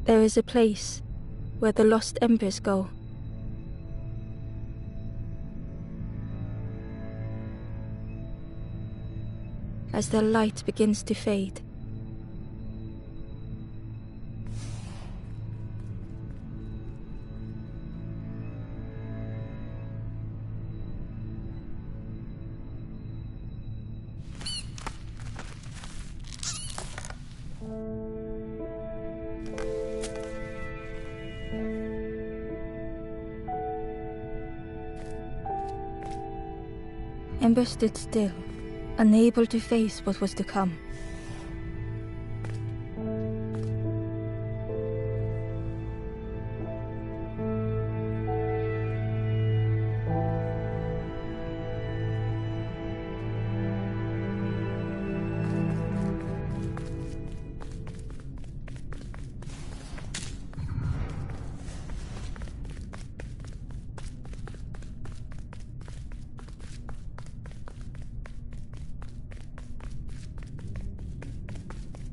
There is a place where the lost embers go. As their light begins to fade. Ember stood still, unable to face what was to come.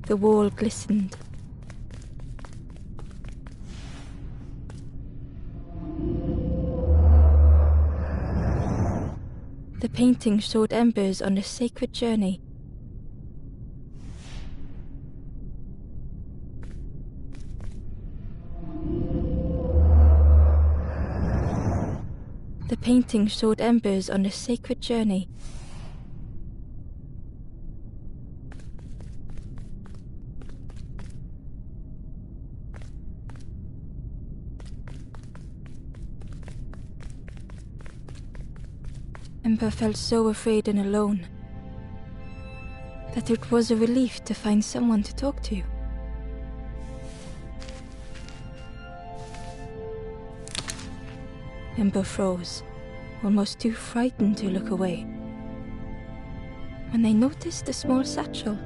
The wall glistened. The painting showed embers on a sacred journey. The painting showed embers on a sacred journey. Ember felt so afraid and alone that it was a relief to find someone to talk to. Ember froze, almost too frightened to look away, when they noticed a small satchel.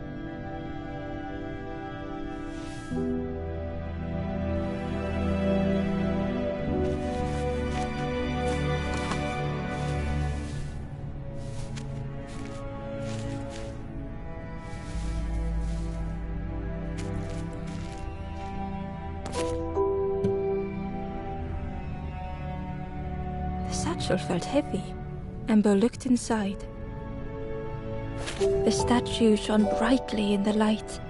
The satchel felt heavy. Ember looked inside. The statue shone brightly in the light.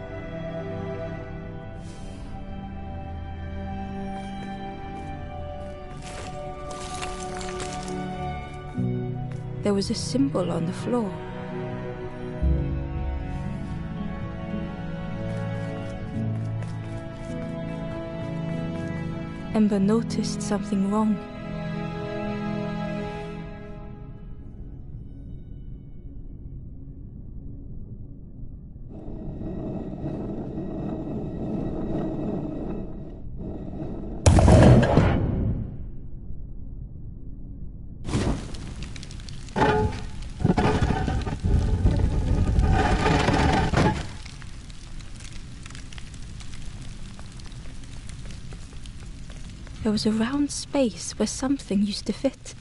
There was a symbol on the floor. Ember noticed something wrong. There was a round space where something used to fit.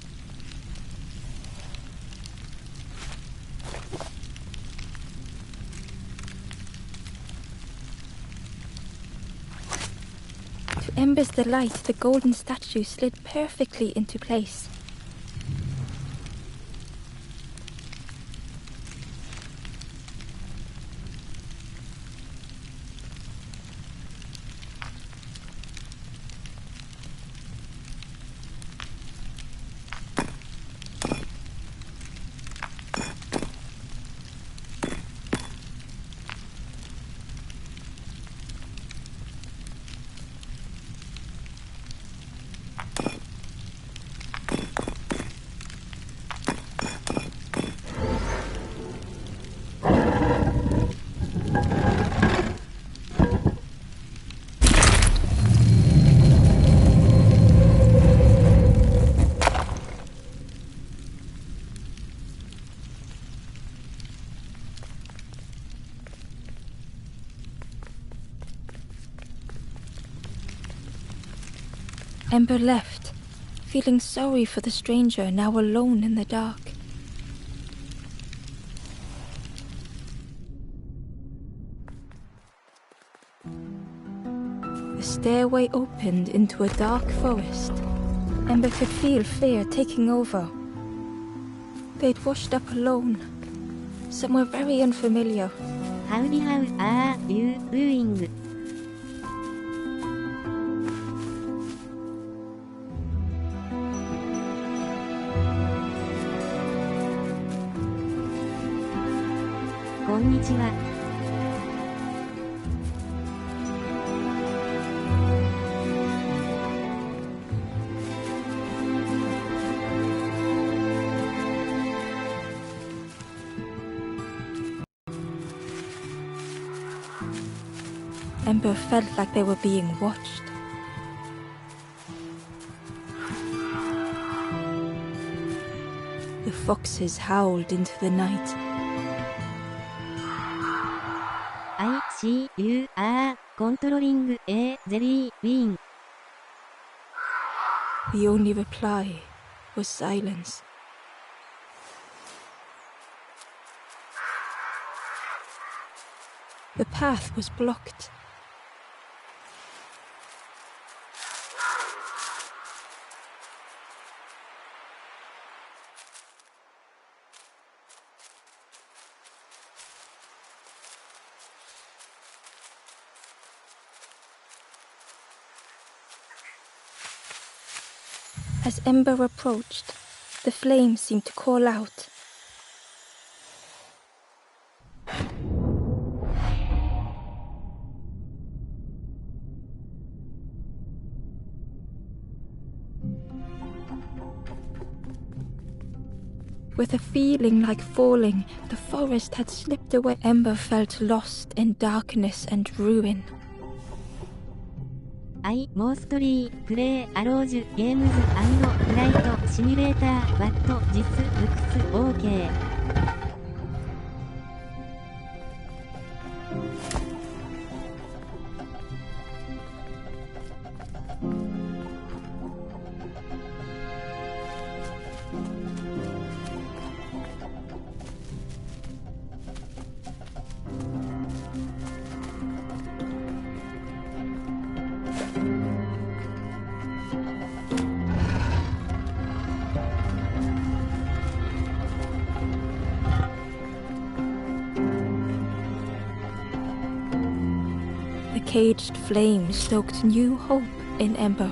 To Ember's delight, the golden statue slid perfectly into place. Ember left, feeling sorry for the stranger now alone in the dark. The stairway opened into a dark forest. Ember could feel fear taking over. They'd washed up alone, somewhere very unfamiliar. How are you doing? Konnichiwa. Ember felt like they were being watched. The foxes howled into the night. I see you are controlling a jelly bean. The only reply was silence. The path was blocked. As Ember approached, the flames seemed to call out. With a feeling like falling, the forest had slipped away. Ember felt lost in darkness and ruin. I mostly play arrows games and flight simulator, but this looks okay. The caged flame stoked new hope in Ember.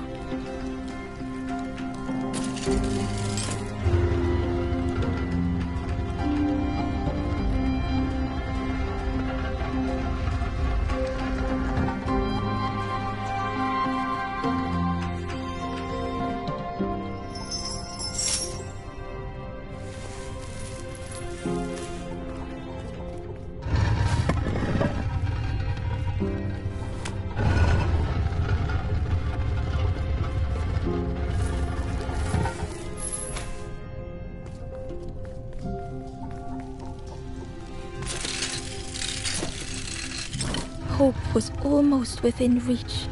Hope was almost within reach.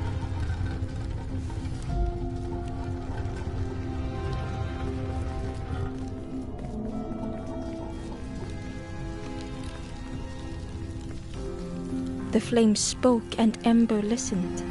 The flame spoke and Ember listened.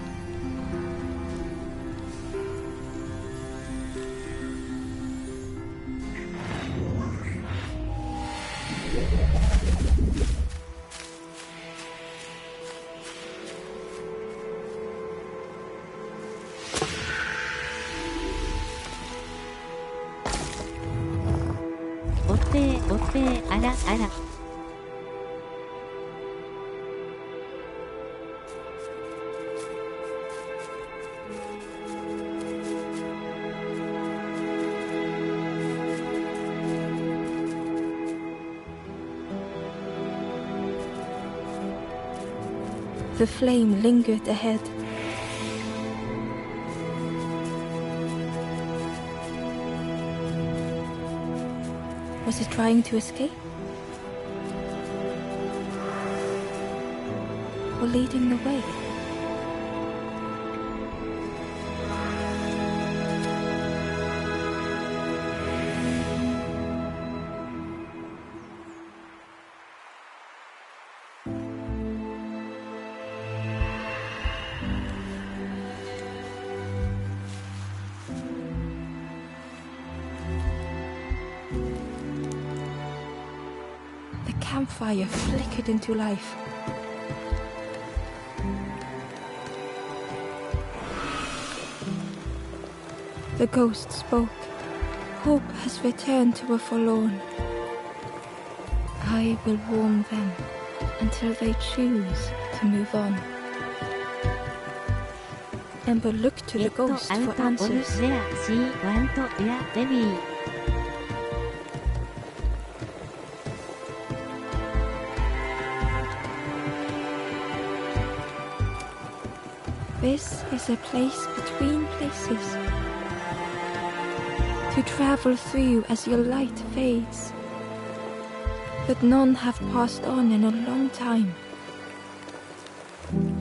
Otte, ara. The flame lingered ahead. Was it trying to escape? Or leading the way? campfire flickered into life. The ghost spoke. Hope has returned to a forlorn. I will warm them until they choose to move on. Ember looked to the ghost for answers. This is a place between places, to travel through as your light fades. But none have passed on in a long time.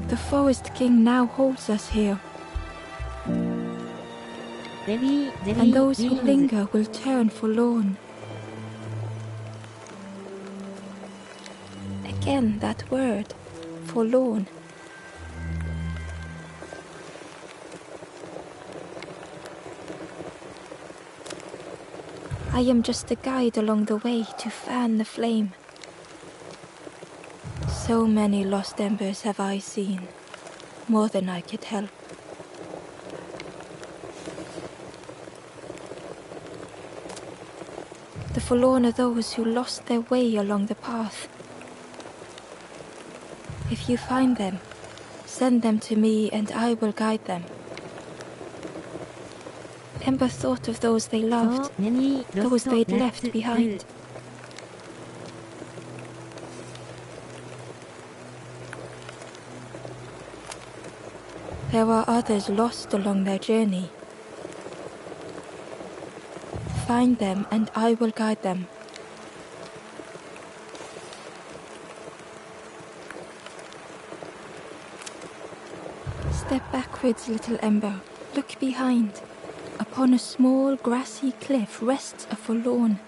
The Forest King now holds us here, and those who linger will turn forlorn. Again that word, forlorn. I am just a guide along the way to fan the flame. So many lost embers have I seen, more than I could help. The forlorn are those who lost their way along the path. If you find them, send them to me and I will guide them. Ember thought of those they loved, those they'd left behind. There are others lost along their journey. Find them and I will guide them. Step backwards, little Ember. Look behind. Upon a small grassy cliff rests a forlorn.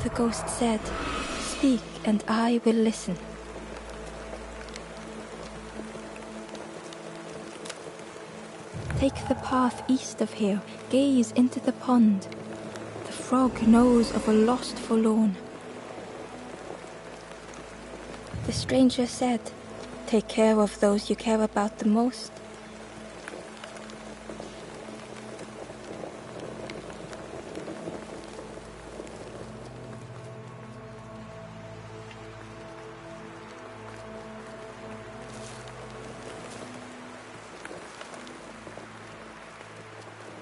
The ghost said, "Speak and I will listen." Take the path east of here, gaze into the pond. The frog knows of a lost forlorn. The stranger said, "Take care of those you care about the most."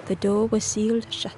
The door was sealed shut.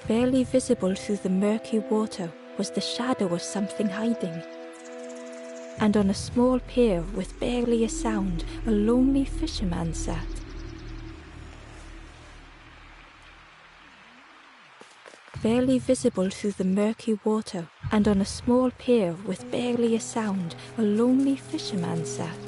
Barely visible through the murky water was the shadow of something hiding. And on a small pier with barely a sound, a lonely fisherman sat. Barely visible through the murky water, and on a small pier with barely a sound, a lonely fisherman sat.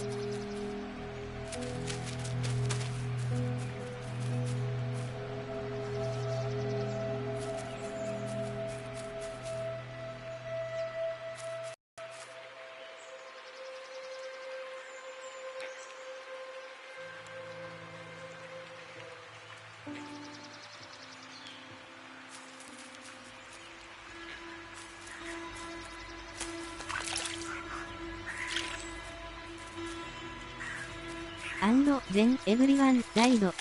Then everyone died.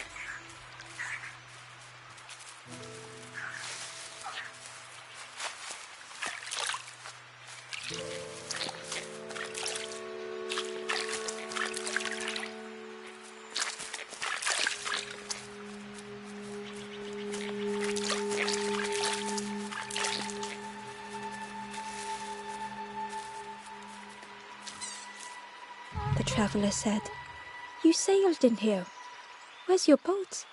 the traveler said. You sailed in here. Where's your boat?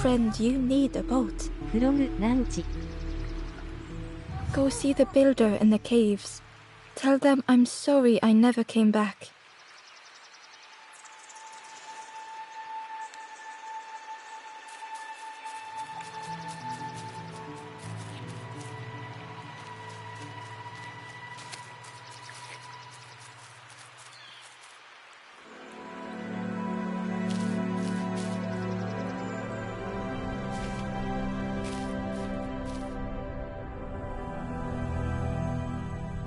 Friend, you need a boat. フログランチ Go see the builder in the caves. Tell them I'm sorry I never came back.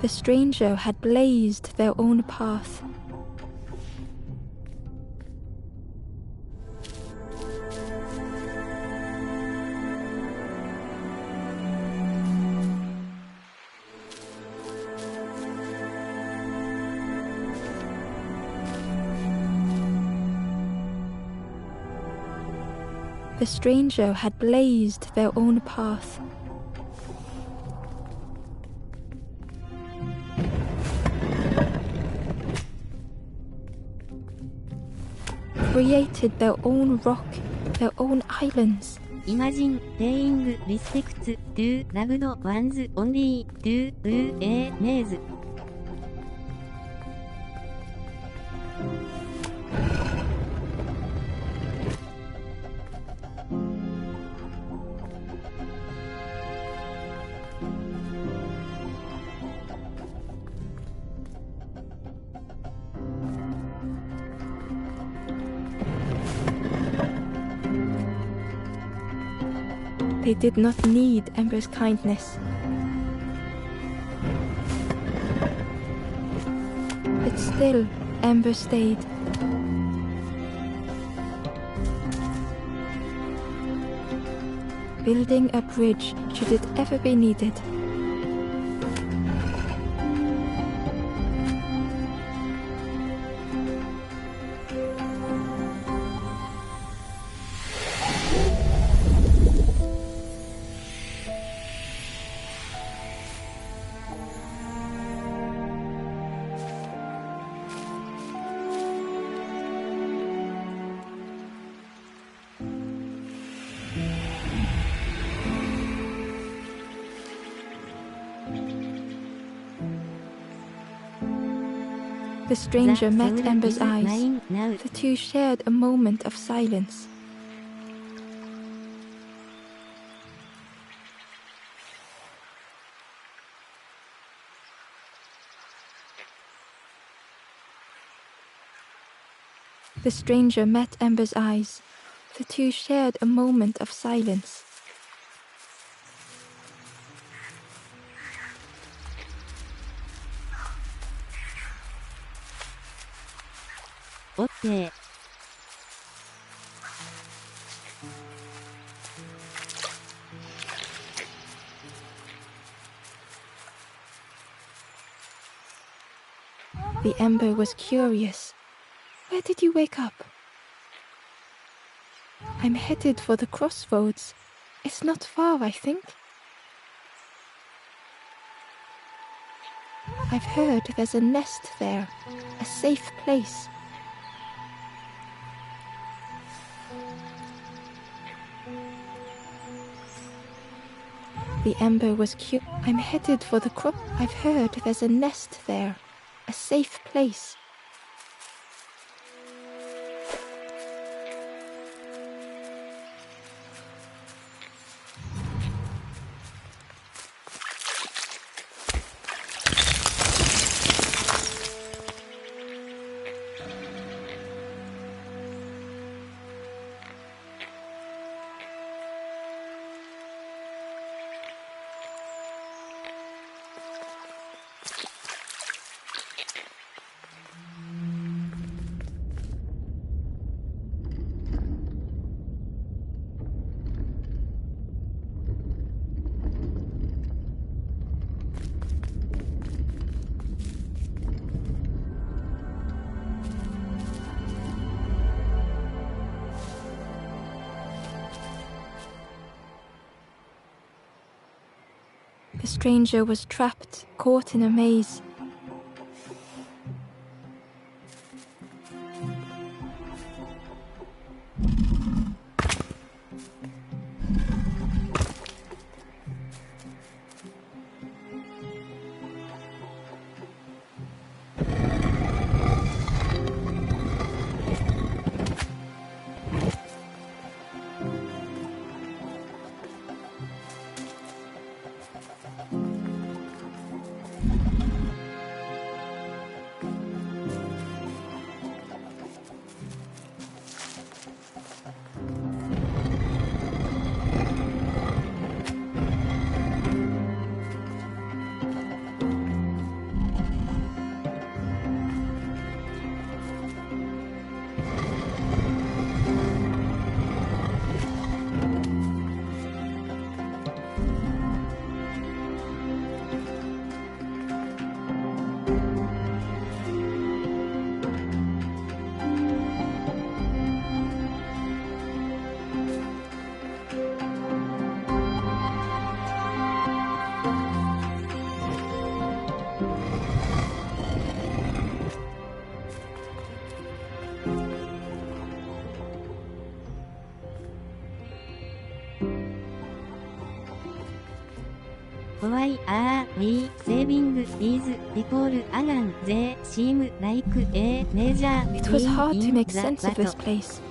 The stranger had blazed their own path. The stranger had blazed their own path. Created their own rock, their own islands. Imagine, paying respects to loved ones only to a maze. They did not need Ember's kindness. But still, Ember stayed. Building a bridge should it ever be needed. The stranger met Ember's eyes. The two shared a moment of silence. The stranger met Ember's eyes. The two shared a moment of silence. Okay. The Ember was curious. Where did you wake up? I'm headed for the crossroads. It's not far, I think. I've heard there's a nest there, a safe place. The Ember was curious. I'm headed for the crop. I've heard there's a nest there, a safe place. The stranger was trapped, caught in a maze. why are we saving these people alan they seem like a major It was hard to make in sense the of this battle. place.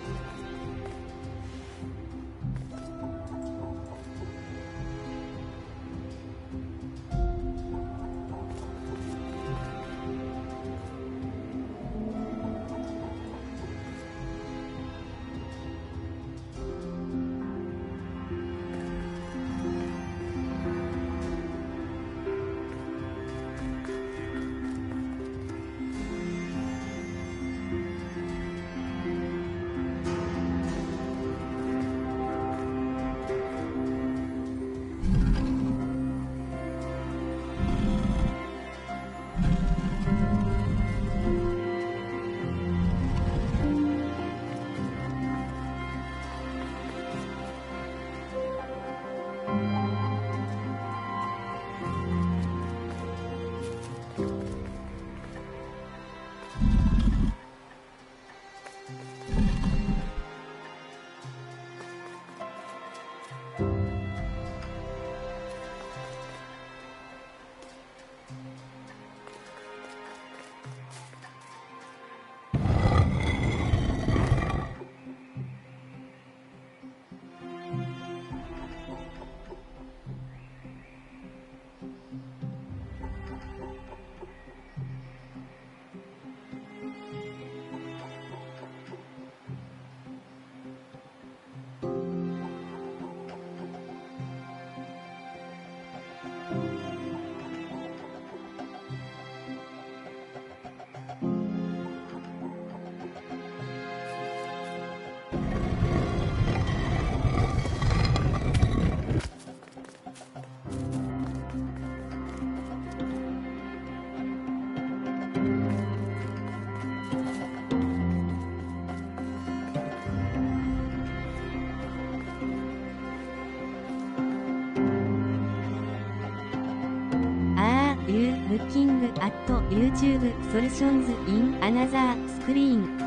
You looking at YouTube solutions in another screen.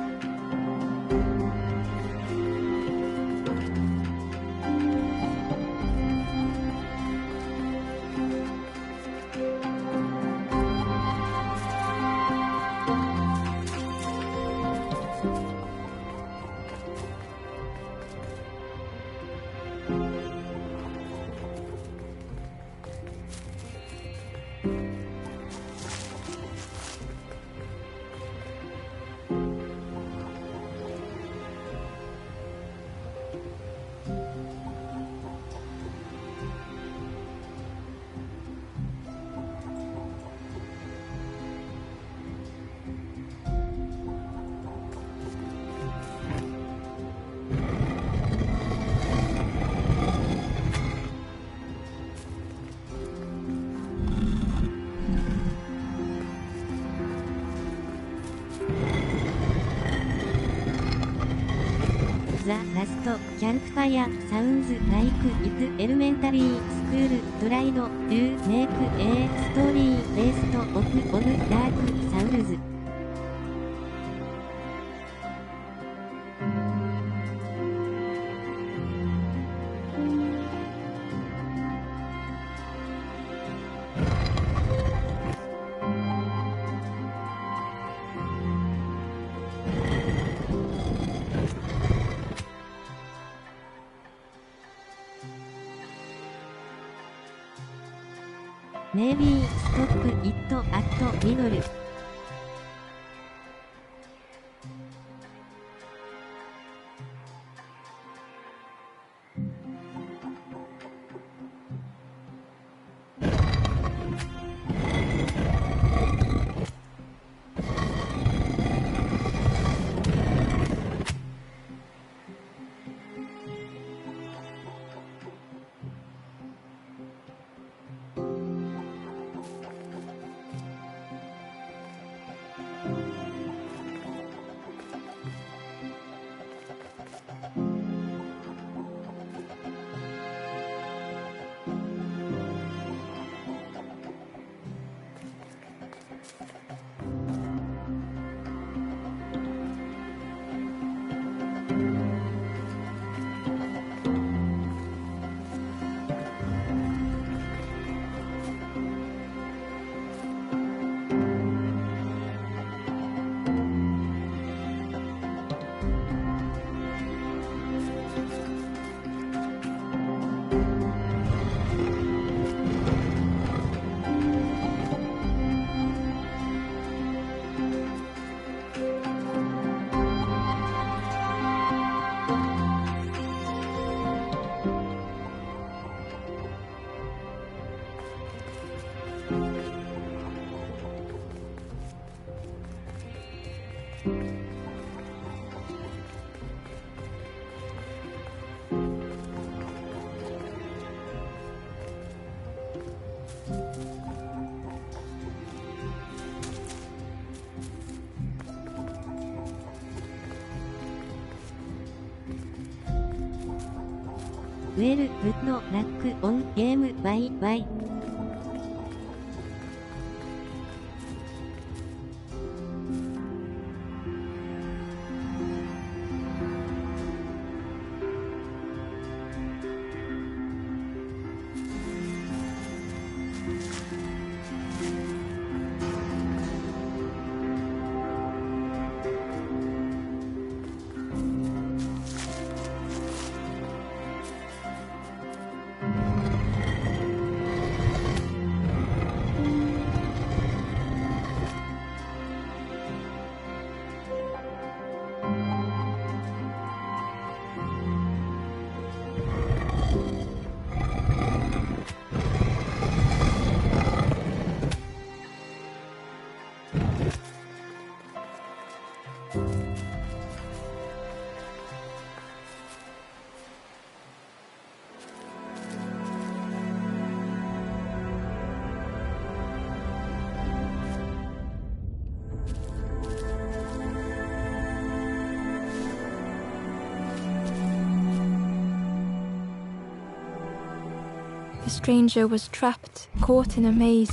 The Last Campfire sounds like it elementary school tried to make a story based on Dark Souls. Maybe stop it at middle. ウェルグッドラックオンゲームバイバイ。The stranger was trapped, caught in a maze.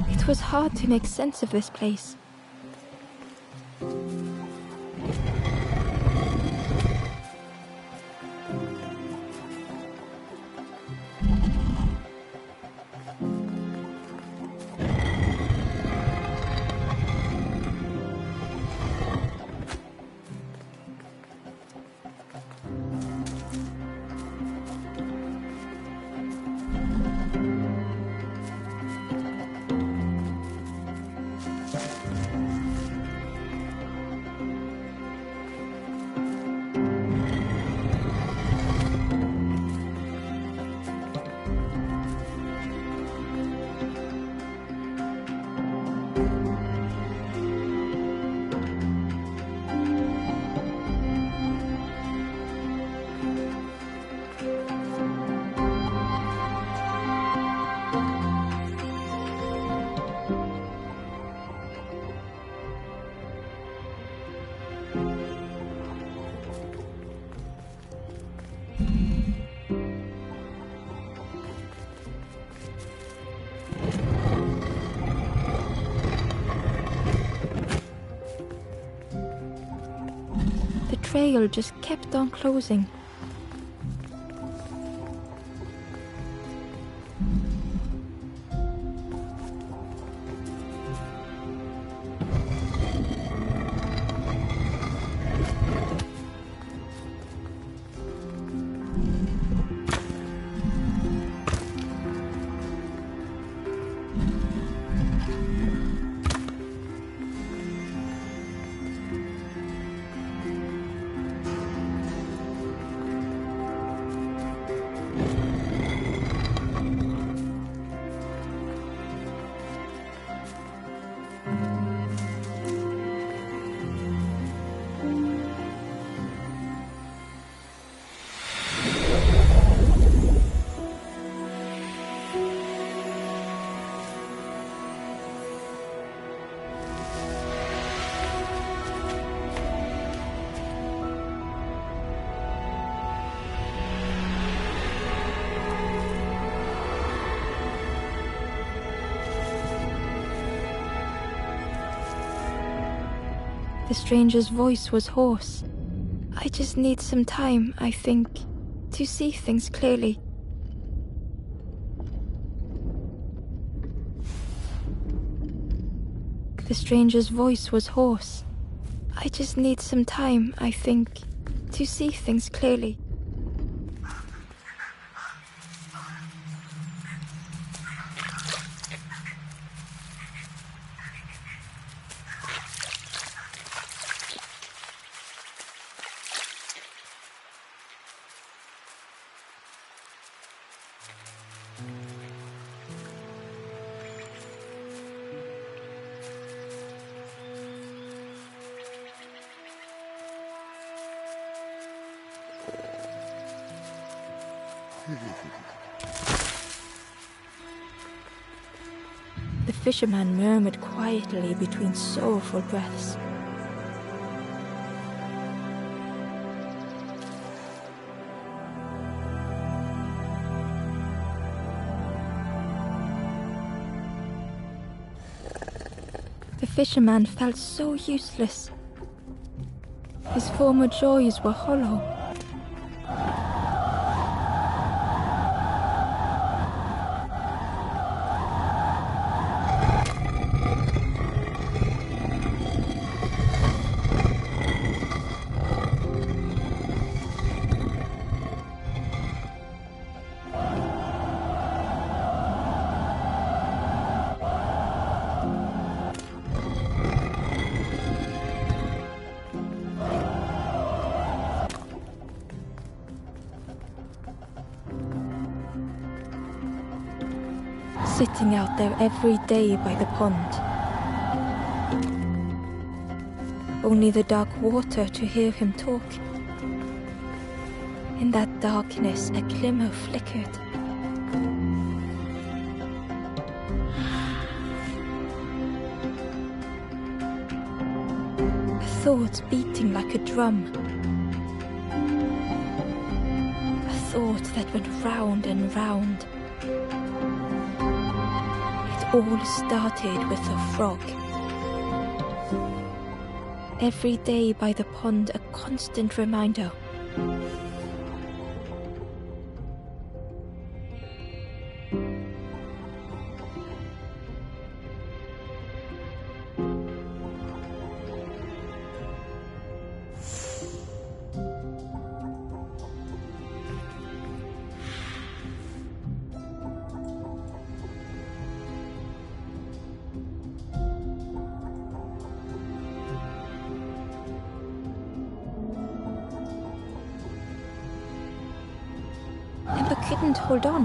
It was hard to make sense of this place. The trail just kept on closing. The stranger's voice was hoarse. I just need some time, I think, to see things clearly. The stranger's voice was hoarse. I just need some time, I think, to see things clearly. The fisherman murmured quietly between sorrowful breaths. The fisherman felt so useless. His former joys were hollow. Sitting out there every day by the pond. Only the dark water to hear him talk. In that darkness, a glimmer flickered. A thought beating like a drum. A thought that went round and round. All started with a frog. Every day by the pond, a constant reminder. Ember couldn't hold on.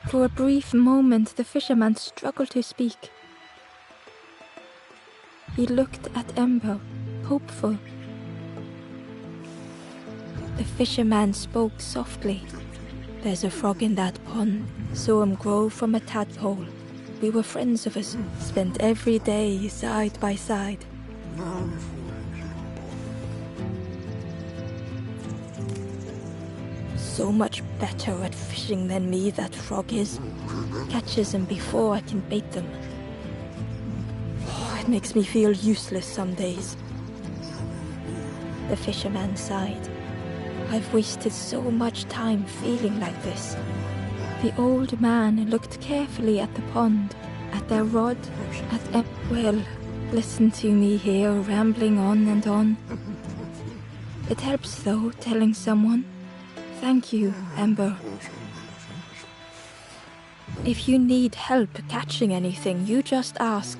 For a brief moment, the fisherman struggled to speak. He looked at Ember, hopeful. The fisherman spoke softly. "There's a frog in that pond. Saw him grow from a tadpole. We were friends of us, spent every day side by side. So much better at fishing than me, that frog is. Catches them before I can bait them. Oh, it makes me feel useless some days." The fisherman sighed. "I've wasted so much time feeling like this." The old man looked carefully at the pond, at their rod, well, listen to me here rambling on and on. It helps though, telling someone. Thank you, Ember. If you need help catching anything, you just ask.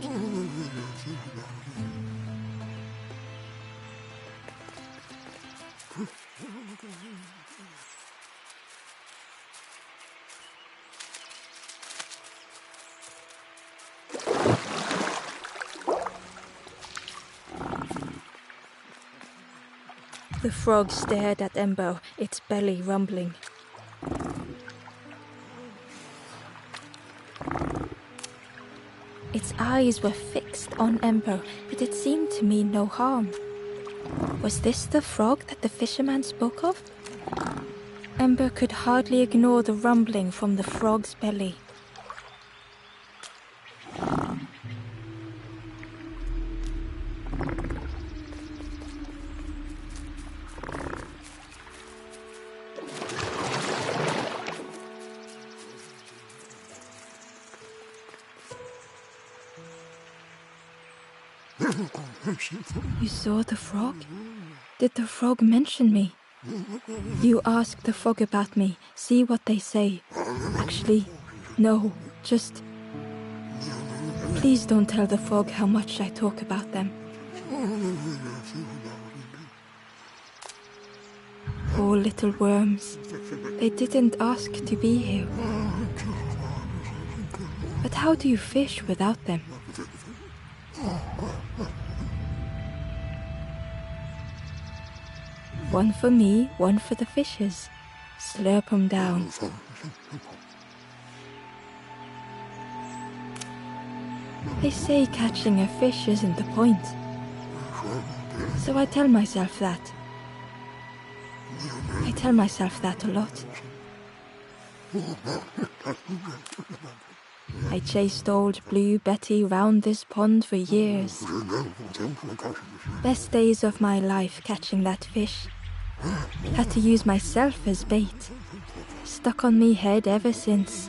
The frog stared at Ember, its belly rumbling. Its eyes were fixed on Ember, but it seemed to mean no harm. Was this the frog that the fisherman spoke of? Ember could hardly ignore the rumbling from the frog's belly. You saw the frog? Did the frog mention me? You ask the frog about me, see what they say. Actually, no, just... Please don't tell the frog how much I talk about them. Poor little worms. They didn't ask to be here. But how do you fish without them? One for me, one for the fishes. Slurp 'em down. They say catching a fish isn't the point. So I tell myself that. I tell myself that a lot. I chased old Blue Betty round this pond for years. Best days of my life catching that fish. Had to use myself as bait. Stuck on me head ever since.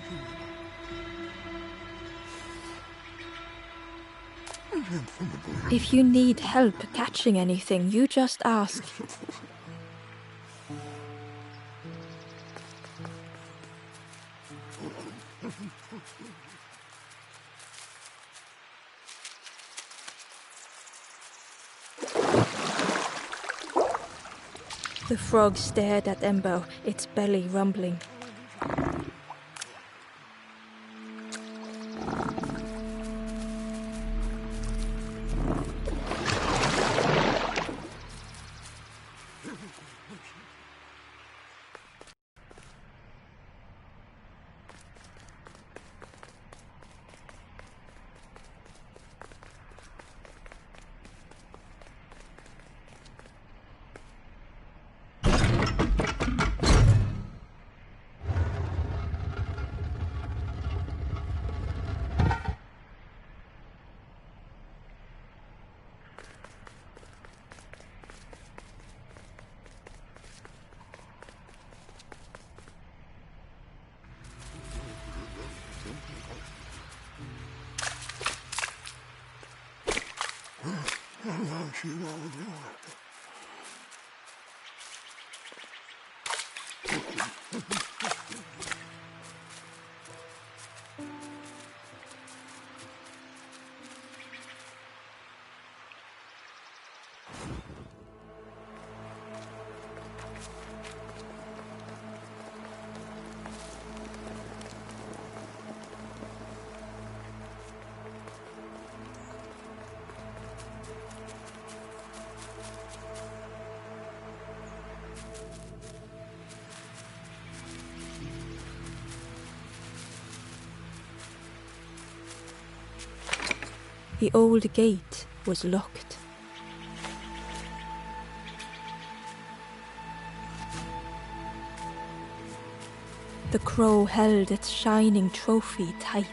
If you need help catching anything, you just ask. The frog stared at Ember, its belly rumbling. The old gate was locked. The crow held its shining trophy tight.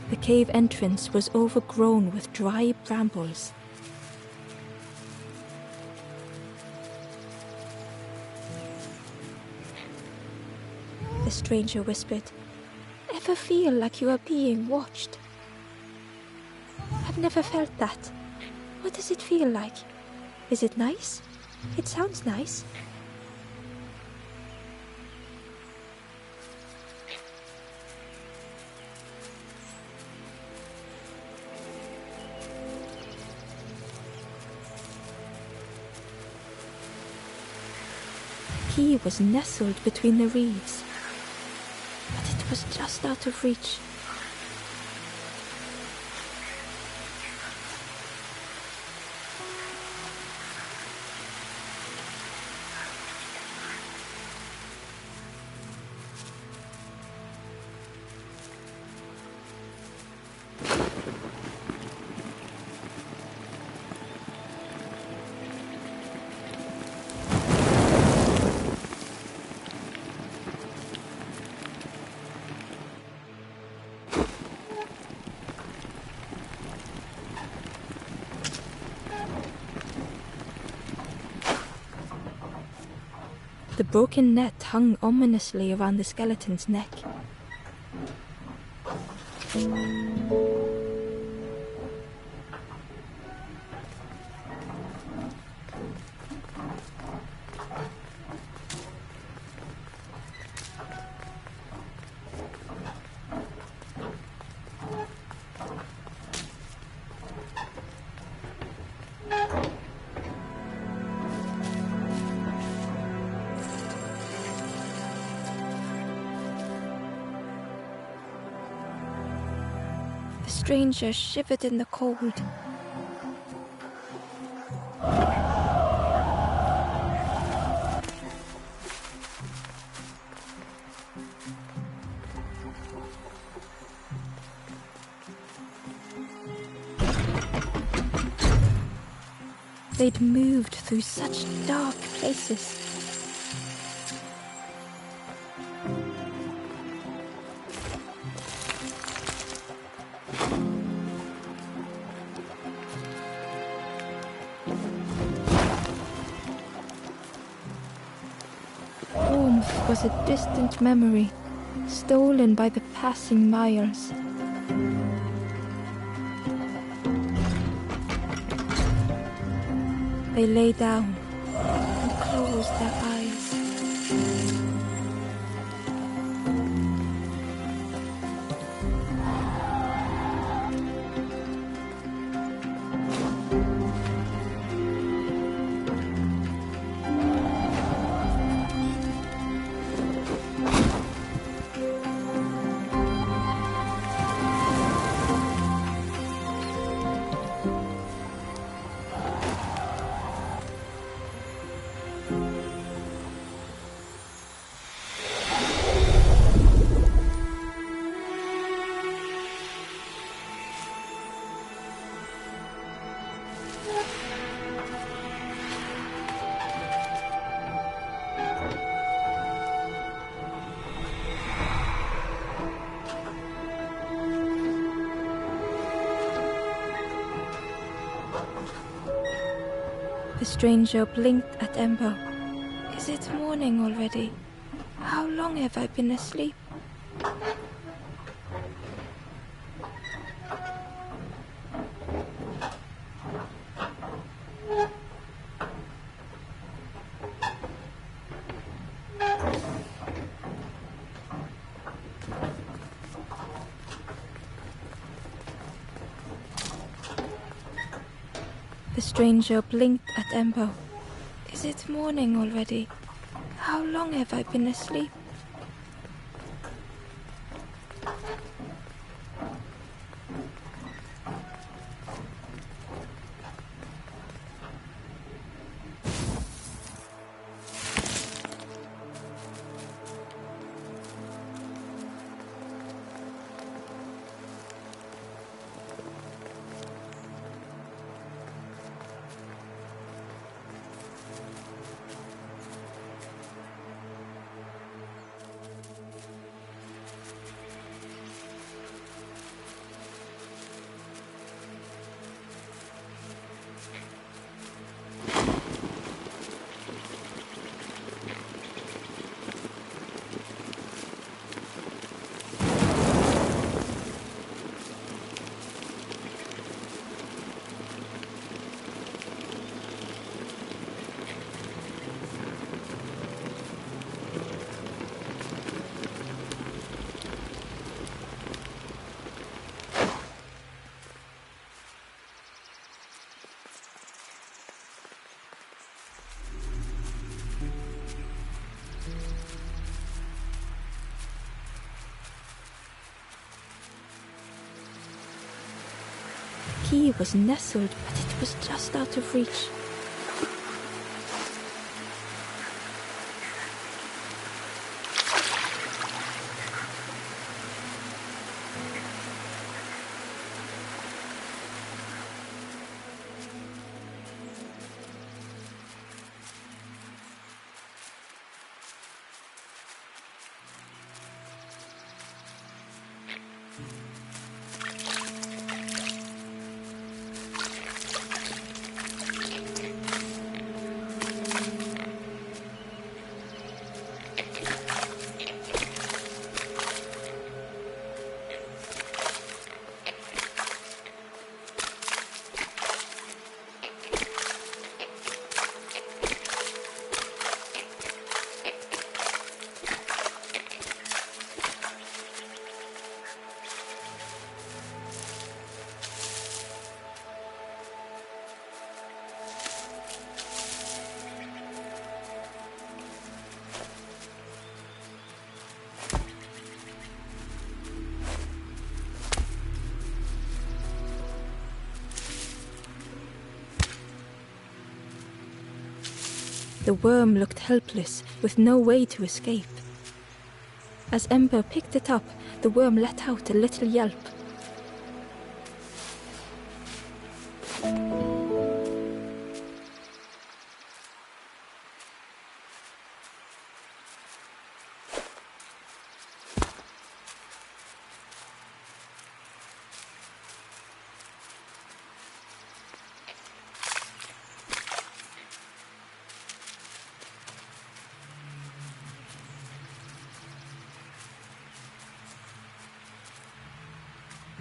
The cave entrance was overgrown with dry brambles. The stranger whispered, "Ever feel like you are being watched?" "I've never felt that. What does it feel like? Is it nice? It sounds nice." key was nestled between the reeds, but it was just out of reach. The broken net hung ominously around the skeleton's neck. The stranger shivered in the cold. They'd moved through such dark places. Warmth was a distant memory, stolen by the passing miles. They lay down and closed their eyes. The stranger blinked at Ember. Is it morning already? How long have I been asleep? The stranger blinked at Ember. Is it morning already? How long have I been asleep? key was nestled, but it was just out of reach. The worm looked helpless, with no way to escape. As Ember picked it up, the worm let out a little yelp.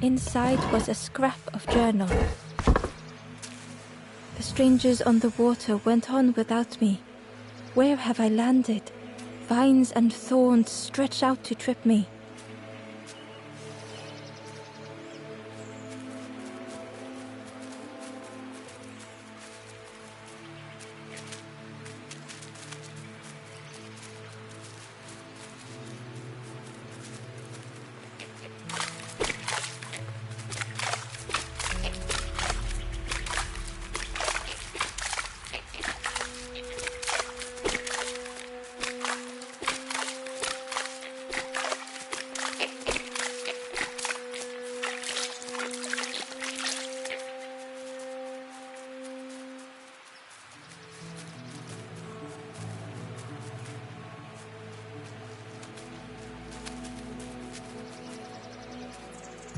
Inside was a scrap of journal. The strangers on the water went on without me. Where have I landed? Vines and thorns stretch out to trip me.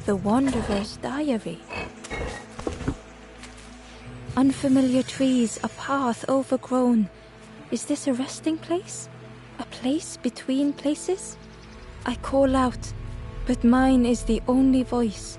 The Wanderer's Diary. Unfamiliar trees, a path overgrown. Is this a resting place? A place between places? I call out, but mine is the only voice.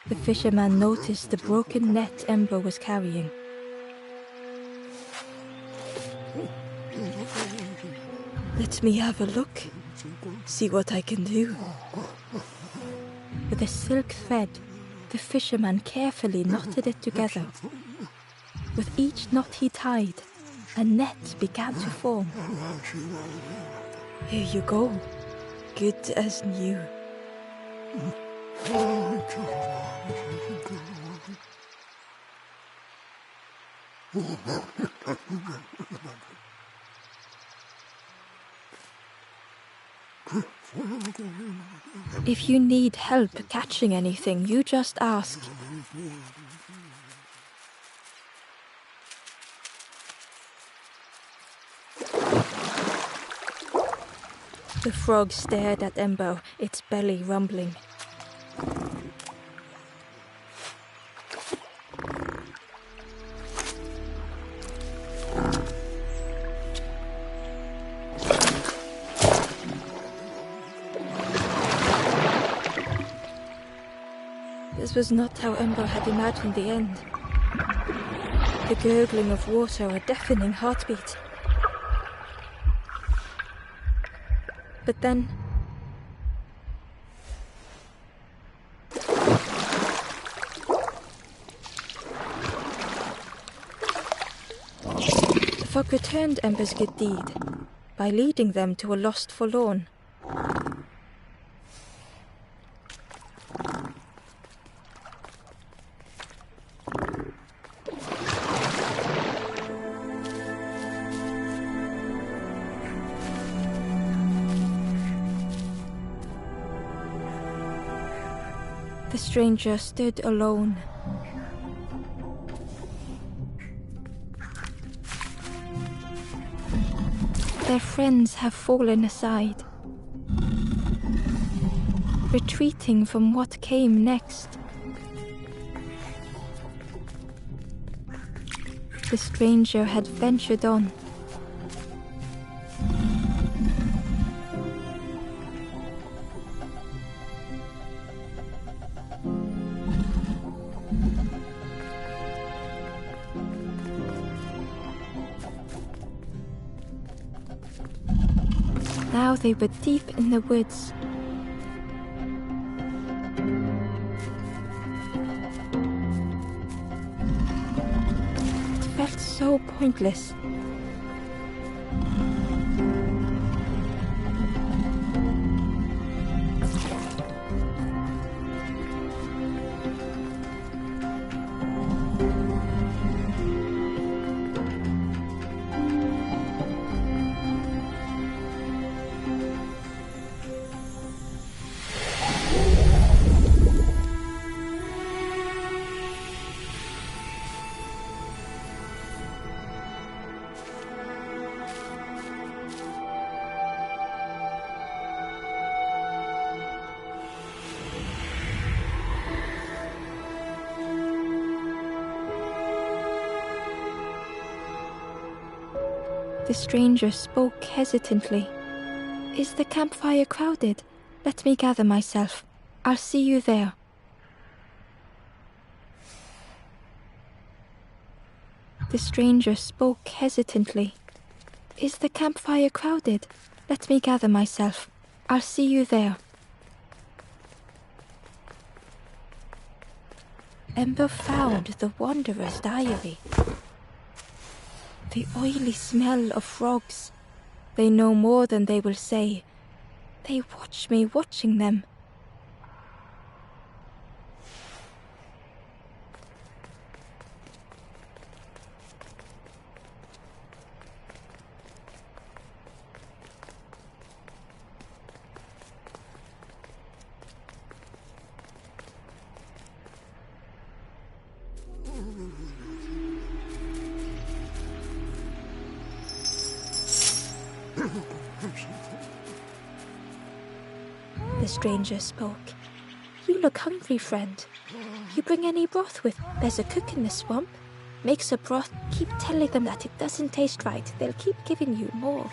The fisherman noticed the broken net Ember was carrying. Let me have a look. See what I can do. With a silk thread, the fisherman carefully knotted it together. With each knot he tied, a net began to form. Here you go. Good as new. If you need help catching anything, you just ask. The frog stared at Ember, its belly rumbling. This was not how Ember had imagined the end. The gurgling of water, a deafening heartbeat. But then... the fog returned Ember's good deed by leading them to a lost forlorn. The stranger stood alone. Their friends have fallen aside, retreating from what came next. The stranger had ventured on. Now they were deep in the woods. It felt so pointless. The stranger spoke hesitantly. "Is the campfire crowded? Let me gather myself. I'll see you there." The stranger spoke hesitantly. "Is the campfire crowded? Let me gather myself. I'll see you there." Ember found the Wanderer's diary. The oily smell of frogs. They know more than they will say. They watch me watching them. The stranger spoke. "You look hungry, friend. You bring any broth with? There's a cook in the swamp. Makes a broth. Keep telling them that it doesn't taste right. They'll keep giving you more."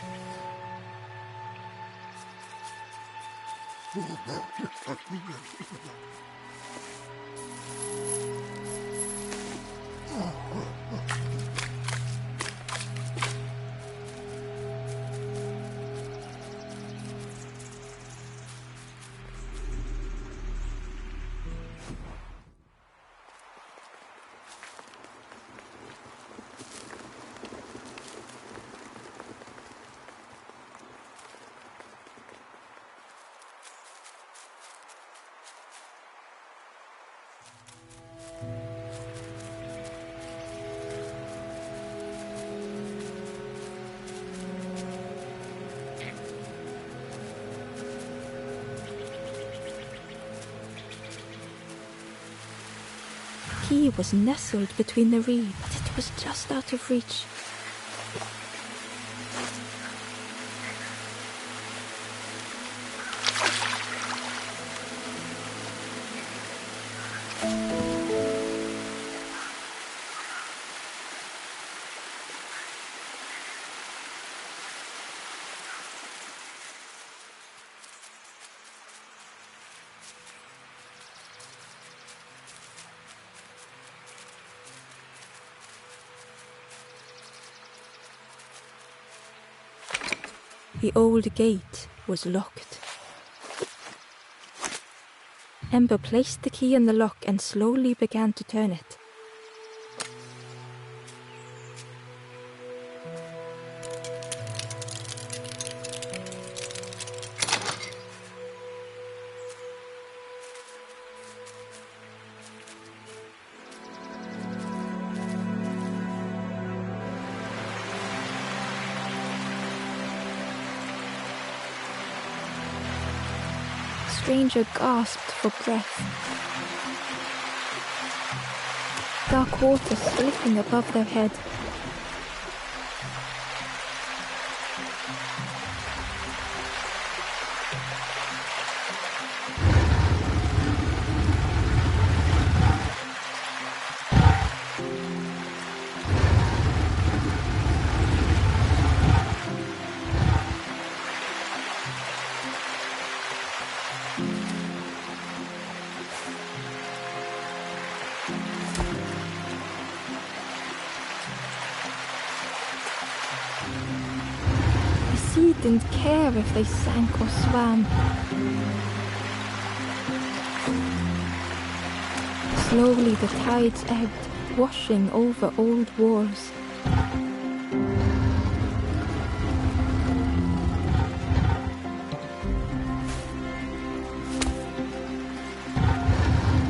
He was nestled between the reeds, but it was just out of reach. The old gate was locked. Ember placed the key in the lock and slowly began to turn it. The stranger gasped for breath. Dark water slipping above their head. The sea didn't care if they sank or swam. Slowly the tides ebbed, washing over old walls.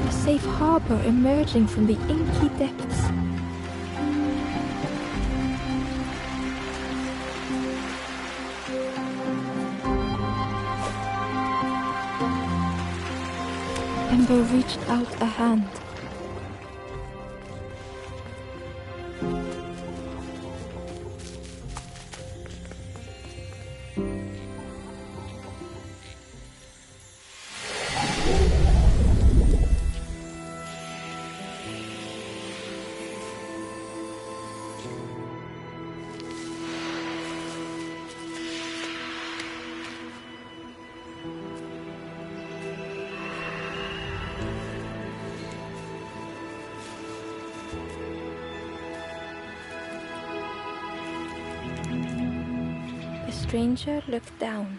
A safe harbor emerging from the inky depths. Ember reached out a hand. The stranger looked down.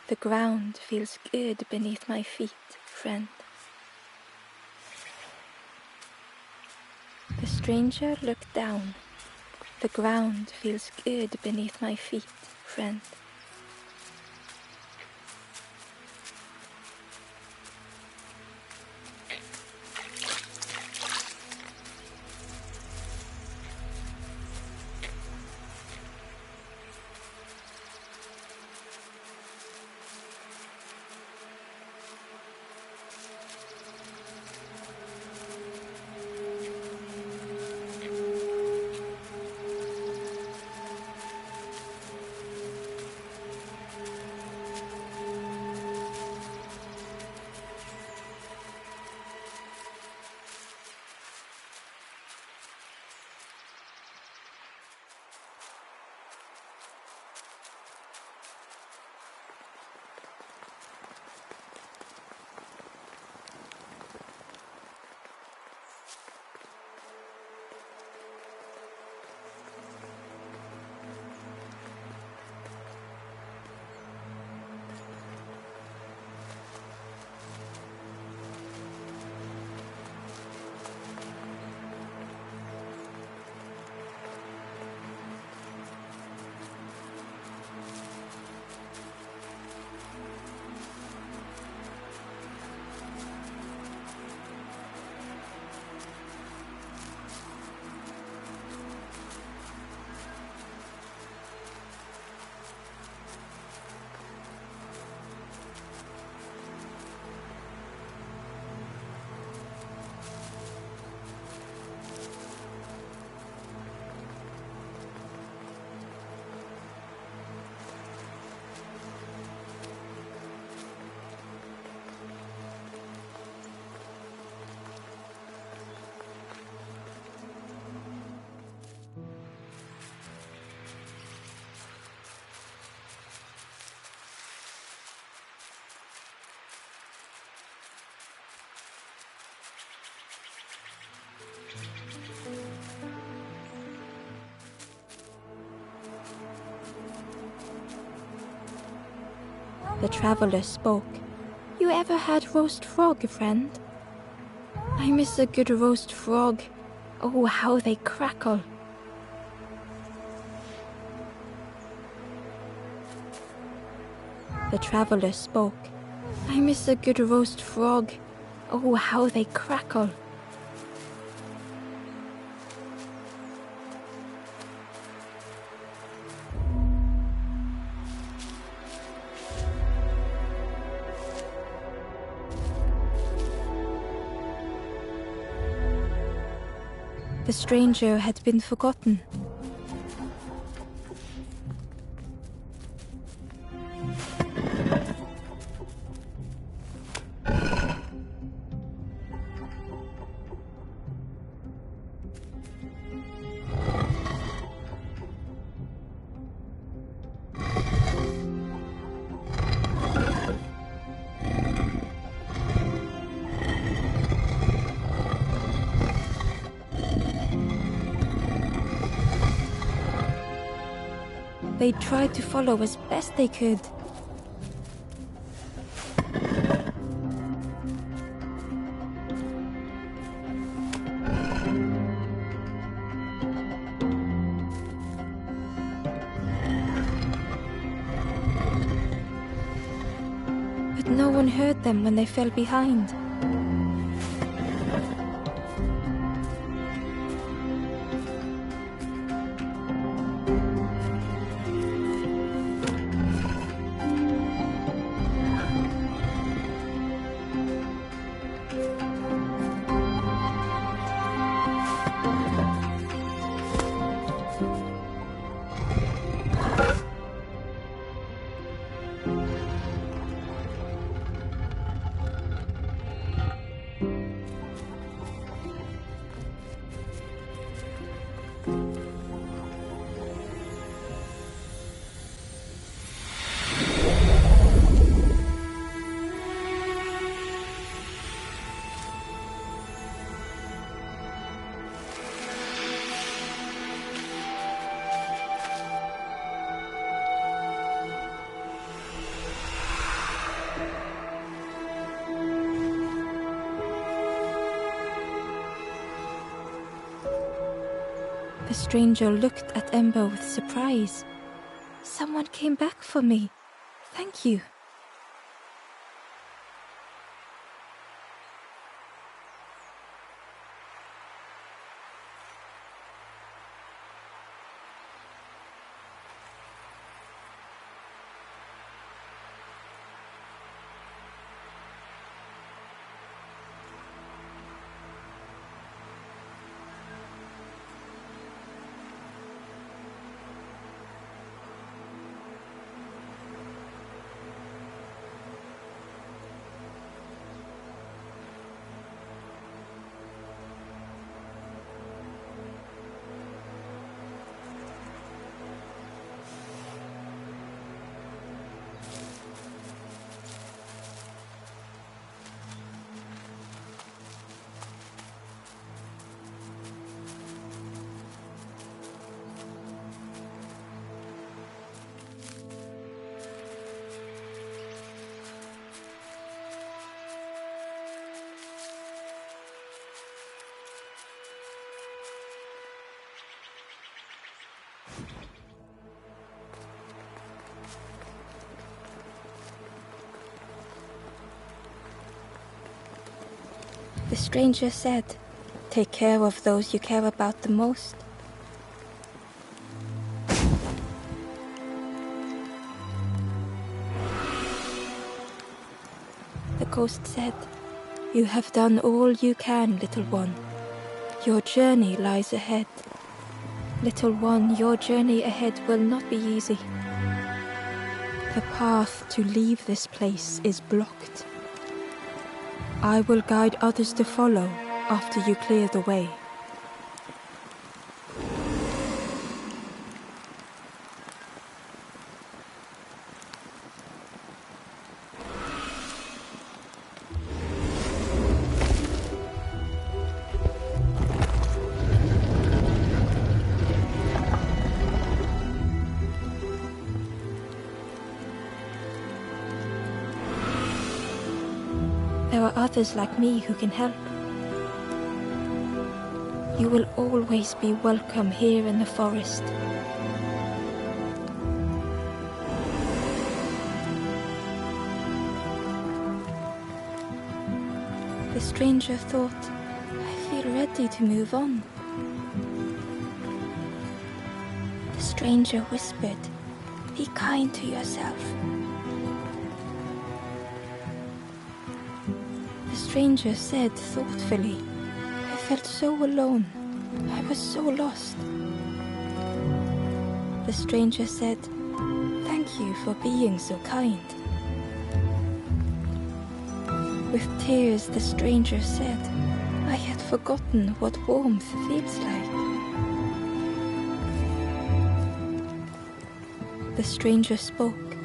The ground feels good beneath my feet, friend. The stranger looked down. The ground feels good beneath my feet, friend. The traveler spoke. You ever had roast frog, friend? I miss a good roast frog. Oh, how they crackle. The traveler spoke. I miss a good roast frog. Oh, how they crackle. The stranger had been forgotten. They tried to follow as best they could. But no one heard them when they fell behind. The stranger looked at Ember with surprise. Someone came back for me. Thank you. The stranger said, "Take care of those you care about the most." The ghost said, "You have done all you can, little one. Your journey lies ahead. Little one, your journey ahead will not be easy. The path to leave this place is blocked. I will guide others to follow after you clear the way." There are others like me who can help. You will always be welcome here in the forest. The stranger thought, I feel ready to move on. The stranger whispered, be kind to yourself. The stranger said thoughtfully, I felt so alone. I was so lost. The stranger said, thank you for being so kind. With tears, the stranger said, I had forgotten what warmth feels like. The stranger spoke,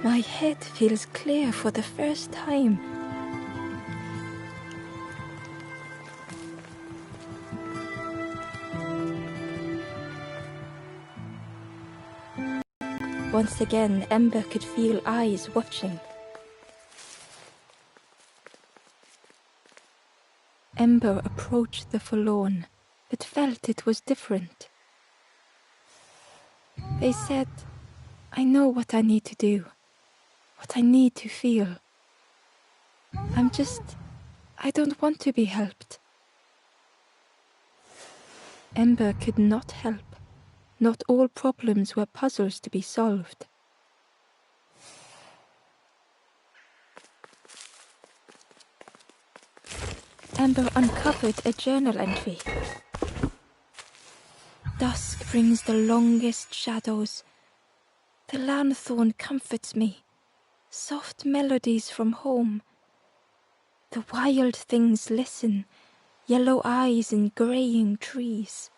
my head feels clear for the first time. Once again, Ember could feel eyes watching. Ember approached the forlorn, but felt it was different. They said, I know what I need to do, what I need to feel. I don't want to be helped. Ember could not help. Not all problems were puzzles to be solved. Ember uncovered a journal entry. Dusk brings the longest shadows. The lanthorn comforts me. Soft melodies from home. The wild things listen, yellow eyes in greying trees.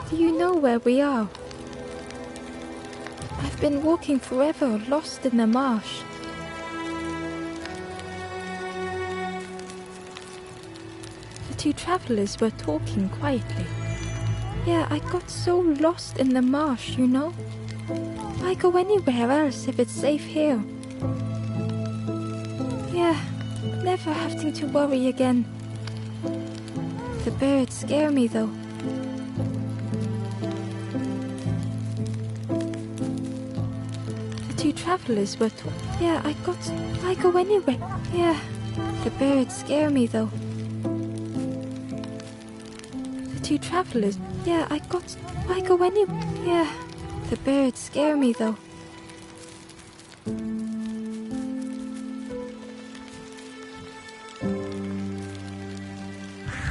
Do you know where we are? I've been walking forever, lost in the marsh. The two travelers were talking quietly. Yeah, I got so lost in the marsh, you know? Why go anywhere else if it's safe here? Yeah, never having to worry again. The birds scare me though. The two travelers were why go anywhere? Yeah, the birds scare me though. The two travelers, why go anywhere? Yeah, the birds scare me though.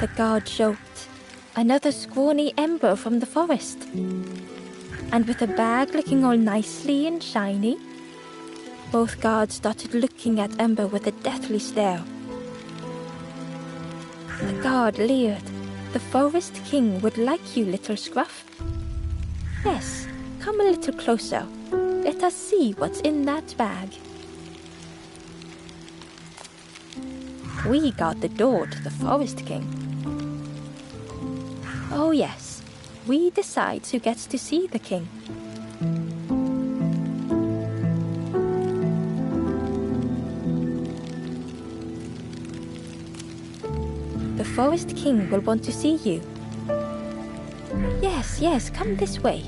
The guard joked, another scrawny Ember from the forest. And with a bag looking all nicely and shiny, both guards started looking at Ember with a deathly stare. The guard leered, the Forest King would like you, little scruff. Yes, come a little closer. Let us see what's in that bag. We guard the door to the Forest King. Oh yes, we decide who gets to see the king. The Forest King will want to see you. Yes, come this way.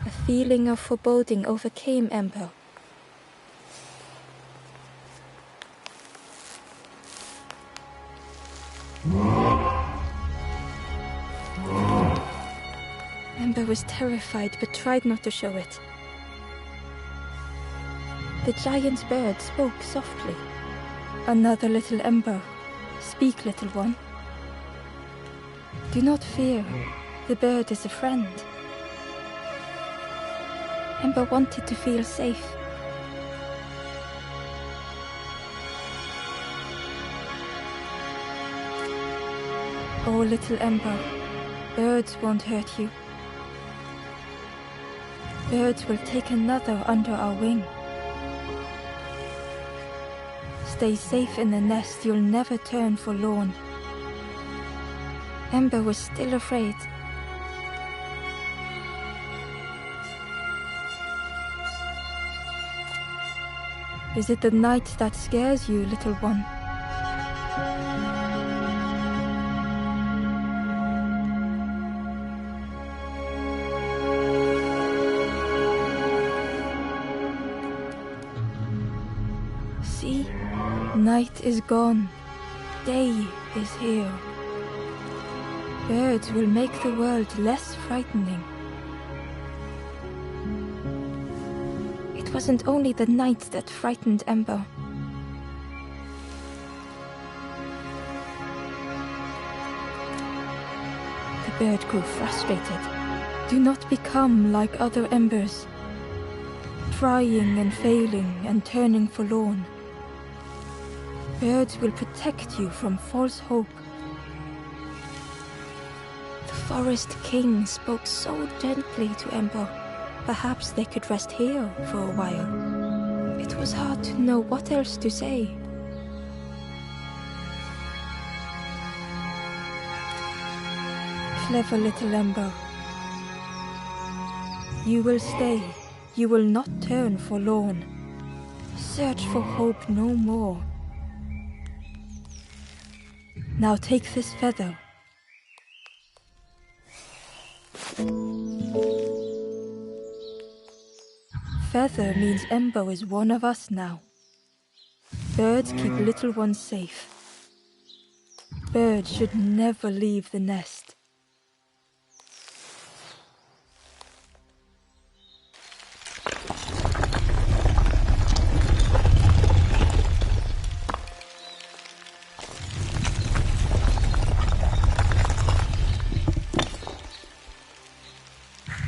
A feeling of foreboding overcame Ember. Ember was terrified but tried not to show it. The giant bird spoke softly. Another little Ember. Speak, little one. Do not fear. The bird is a friend. Ember wanted to feel safe. Oh, little Ember, birds won't hurt you. Birds will take another under our wing. Stay safe in the nest, you'll never turn forlorn. Ember was still afraid. Is it the night that scares you, little one? See, night is gone, day is here. Birds will make the world less frightening. It wasn't only the night that frightened Ember. The bird grew frustrated. Do not become like other embers, trying and failing and turning forlorn. Birds will protect you from false hope. The Forest King spoke so gently to Ember. Perhaps they could rest here for a while. It was hard to know what else to say. Clever little Ember. You will stay. You will not turn forlorn. Search for hope no more. Now take this feather. Feather means Ember is one of us now. Birds keep little ones safe. Birds should never leave the nest.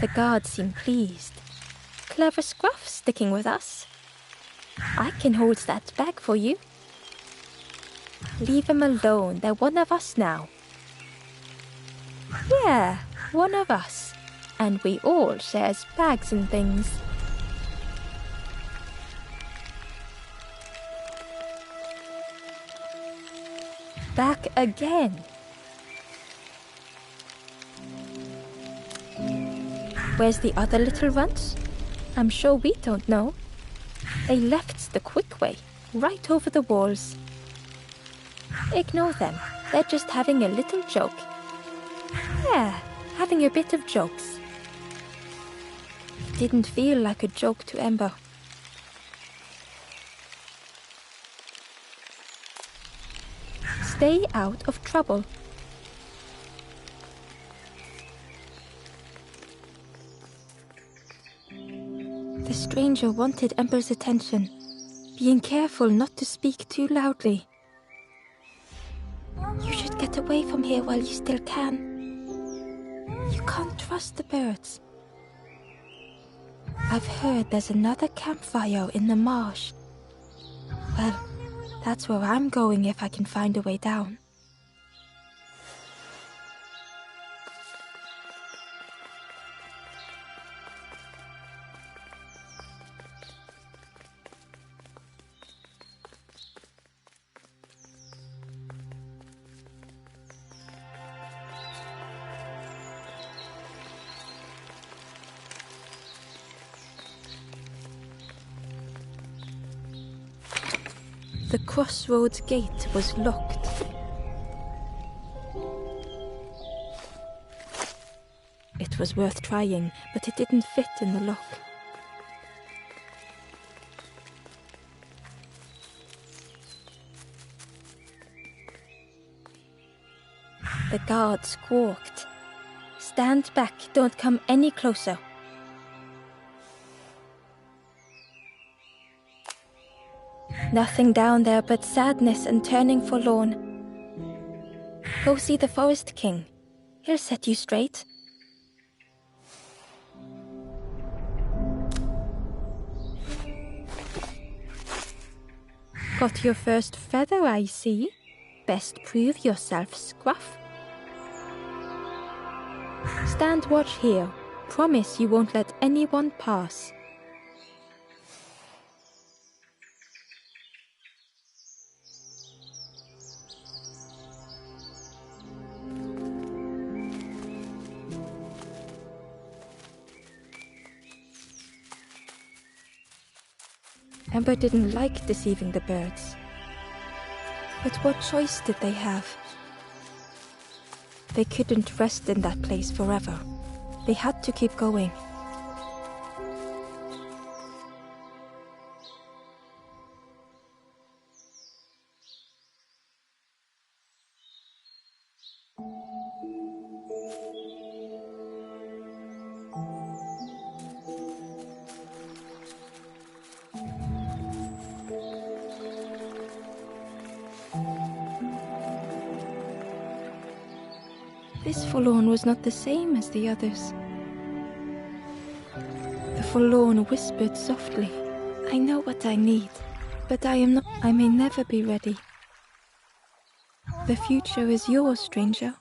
The guards seem pleased. Clever Scruff sticking with us. I can hold that bag for you. Leave them alone, they're one of us now. Yeah, one of us. And we all shares bags and things. Back again. Where's the other little ones? I'm sure we don't know. They left the quick way, right over the walls. Ignore them. They're just having a little joke. Yeah, having a bit of jokes. It didn't feel like a joke to Ember. Stay out of trouble. The stranger wanted Ember's attention, being careful not to speak too loudly. You should get away from here while you still can. You can't trust the birds. I've heard there's another campfire in the marsh. Well, that's where I'm going if I can find a way down. The crossroads gate was locked. It was worth trying, but it didn't fit in the lock. The guard squawked. Stand back, don't come any closer. Nothing down there but sadness and turning forlorn. Go see the Forest King. He'll set you straight. Got your first feather, I see. Best prove yourself, Scruff. Stand watch here. Promise you won't let anyone pass. Ember didn't like deceiving the birds. But what choice did they have? They couldn't rest in that place forever. They had to keep going. This forlorn was not the same as the others. The forlorn whispered softly, I know what I need, but I may never be ready. The future is yours, stranger.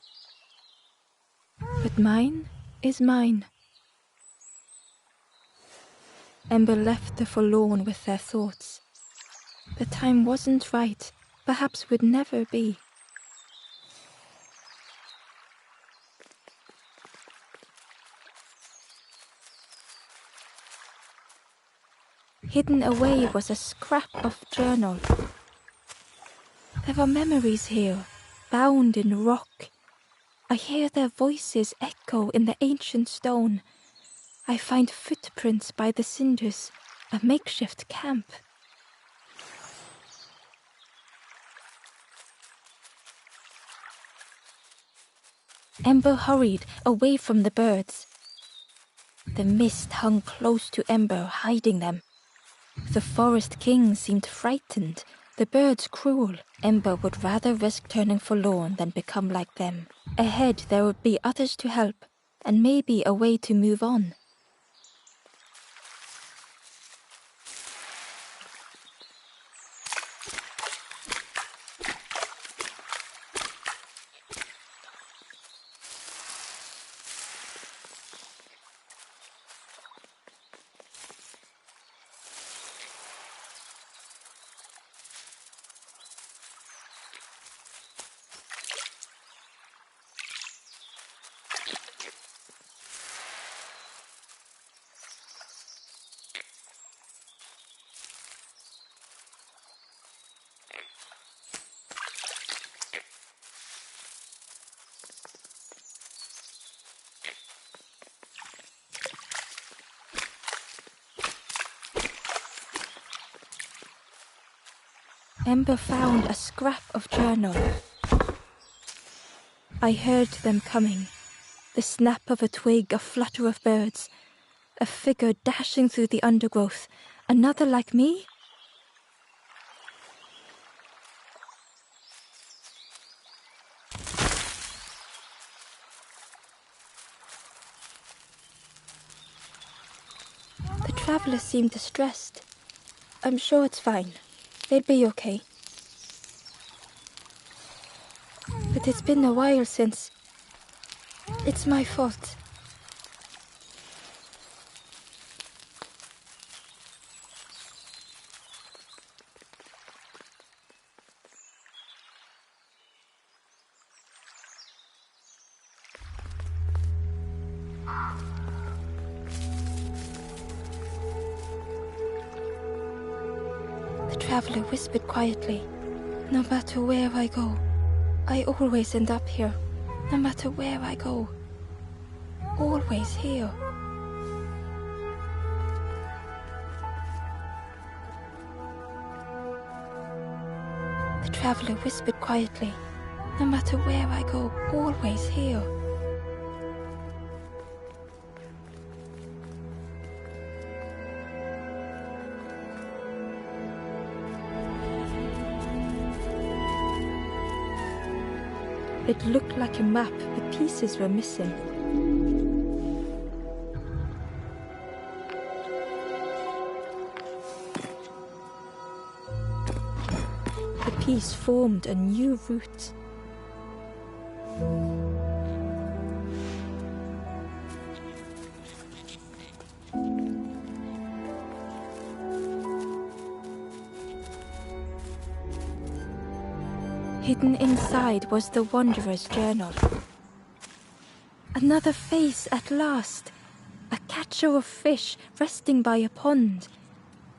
But mine is mine. Ember left the forlorn with their thoughts. The time wasn't right, perhaps would never be. Hidden away was a scrap of journal. There were memories here, bound in rock. I hear their voices echo in the ancient stone. I find footprints by the cinders, a makeshift camp. Ember hurried away from the birds. The mist hung close to Ember, hiding them. The Forest King seemed frightened, the birds cruel. Ember would rather risk turning forlorn than become like them. Ahead there would be others to help, and maybe a way to move on. Ember found a scrap of journal. I heard them coming. The snap of a twig, a flutter of birds. A figure dashing through the undergrowth. Another like me? The traveler seemed distressed. I'm sure it's fine. They'll be okay. But it's been a while since. It's my fault. The traveler whispered quietly, no matter where I go, I always end up here. No matter where I go, always here. The traveler whispered quietly, No matter where I go, always here. It looked like a map, but pieces were missing. The piece formed a new route. Hidden inside was the Wanderer's journal. Another face at last. A catcher of fish resting by a pond.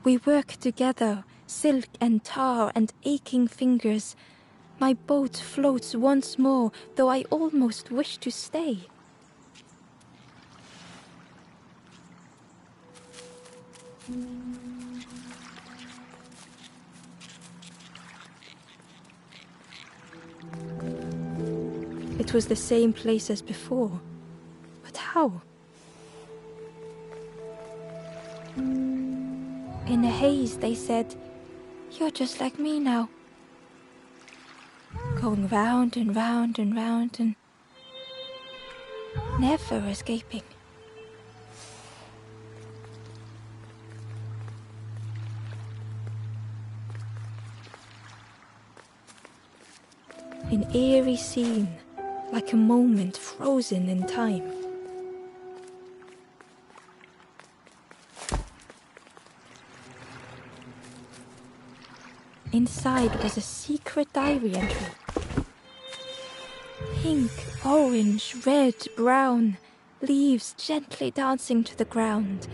We work together, silk and tar and aching fingers. My boat floats once more, though I almost wish to stay. It was the same place as before. But how? In a haze, they said, "You're just like me now." Going round and round and round and never escaping. An eerie scene, like a moment frozen in time. Inside was a secret diary entry. Pink, orange, red, brown, leaves gently dancing to the ground.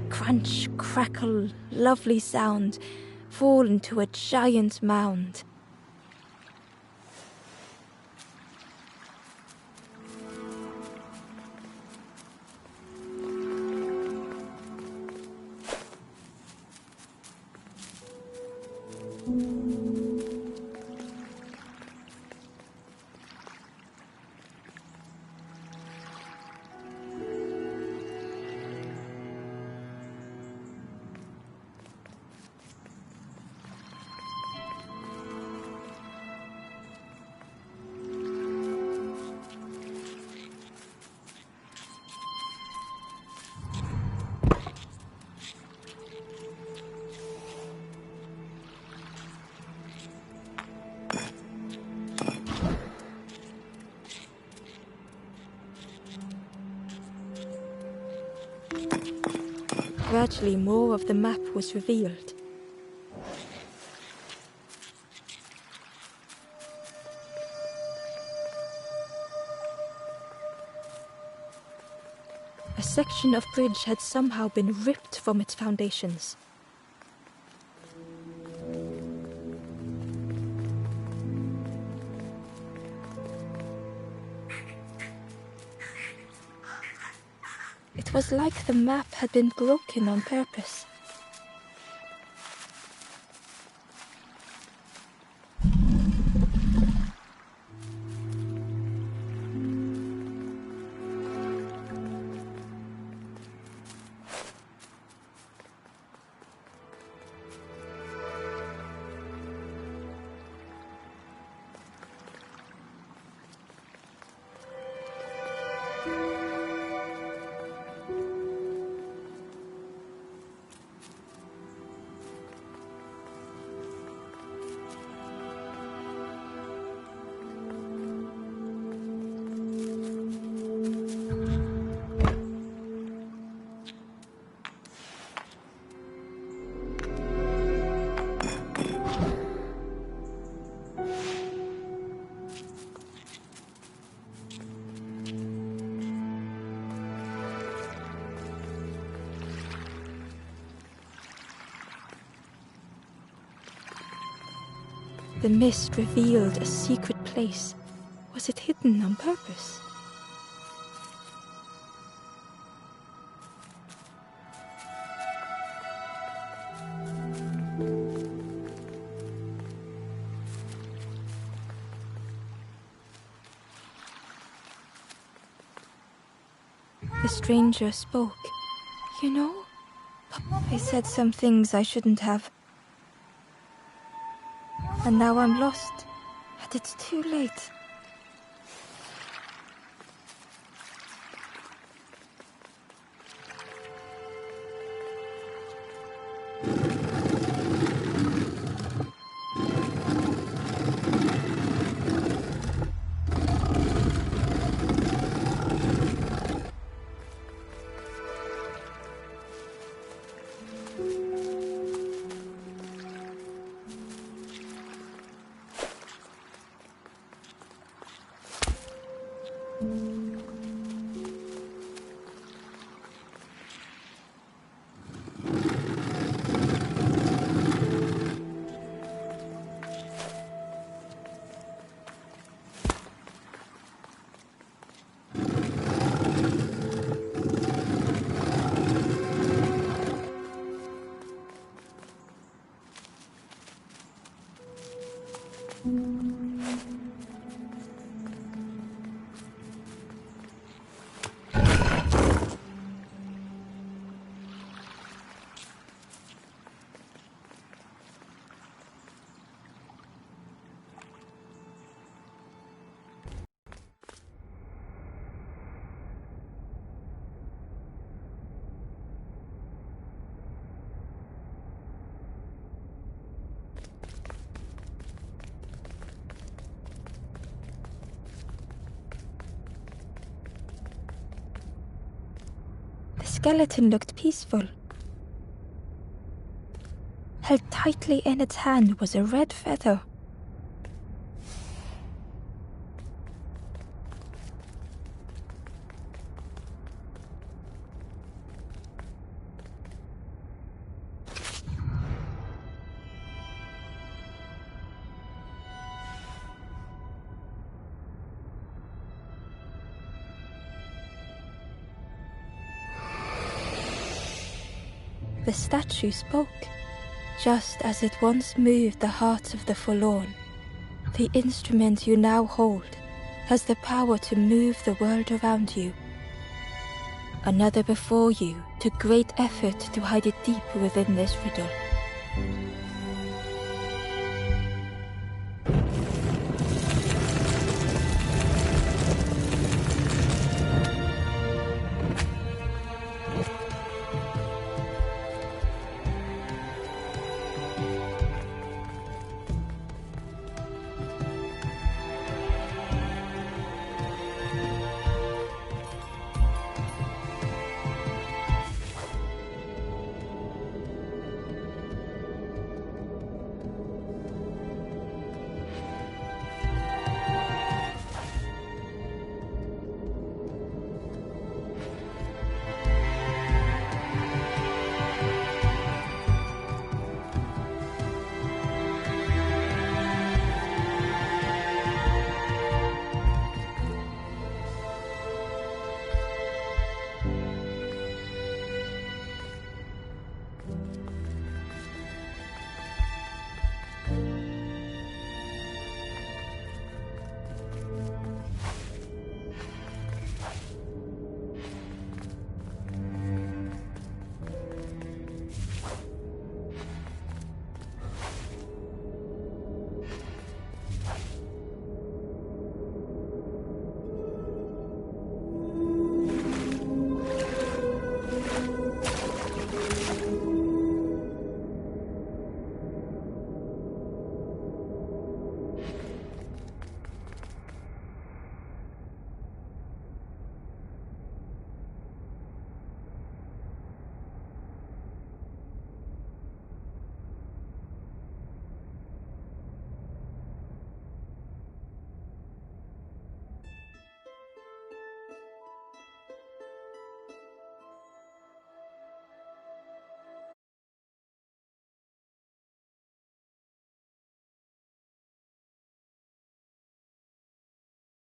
Crunch, crackle, lovely sound, fall into a giant mound. Gradually, more of the map was revealed. A section of bridge had somehow been ripped from its foundations. It was like the map had been broken on purpose. The mist revealed a secret place. Was it hidden on purpose? The stranger spoke. You know, I said some things I shouldn't have. And now I'm lost, and it's too late. The skeleton looked peaceful. Held tightly in its hand was a red feather. The statue spoke, just as it once moved the hearts of the forlorn. The instrument you now hold has the power to move the world around you. Another before you took great effort to hide it deep within this riddle.